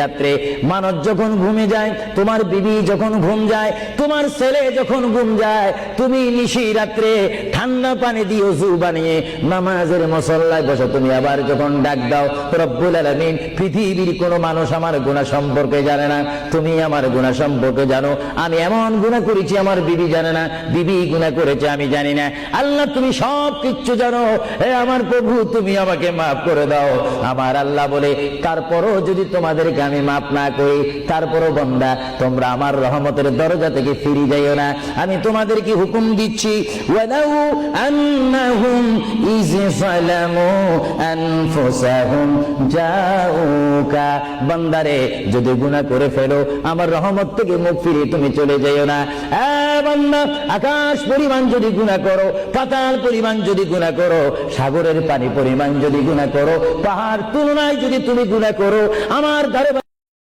রাত্রে মানুষ যখন ঘুমে যায়, তোমার বিবি যখন ঘুম যায়, তোমার ছেলে যখন ঘুম যায়, তুমি নিশি রাত্রে ঠান্ডা পানি দিয়ে ওযু বানিয়ে নামাজের মুসল্লায় বসো। তুমি আবার যখন ডাক দাও, রব্বুল আলামিন, পৃথিবীর কোনো মানুষ আমার গুনাহ সম্পর্কে জানে না, তুমি আমার গুনাহ সম্পর্কে জানো। আমি এমন গুনাহ করেছি আমার বিবি জানে না, বিবি গুনাহ করেছে আমি জানি না। আল্লাহ তুমি সব কিচ্ছু জানো, হে আমার প্রভু তুমি আমাকে মাফ করে দাও। আমার আল্লাহ বলে, তারপরও যদি তোমাদের আমি মাফ না করি, তারপরও বান্দা তোমরা আমার রহমতের দরজা থেকে ফিরে যাইও না। আমি তোমাদেরকে হুকুম দিচ্ছি, ওয়ালাউ আন্নাহুম ইয যালামু আনফুসাহুম জাউকা, বান্দারে যদি গুনাহ করে ফেলো আমার রহমত থেকে মুখ ফিরিয়ে তুমি চলে যাইও না। বান্দা, আকাশ পরিমাণ যদি গুনাহ করো, পাতাল পরিমাণ যদি গুনাহ করো, সাগরের পানি পরিমাণ যদি গুনাহ করো, পাহাড় তুলনায় যদি তুমি গুনাহ করো, আমার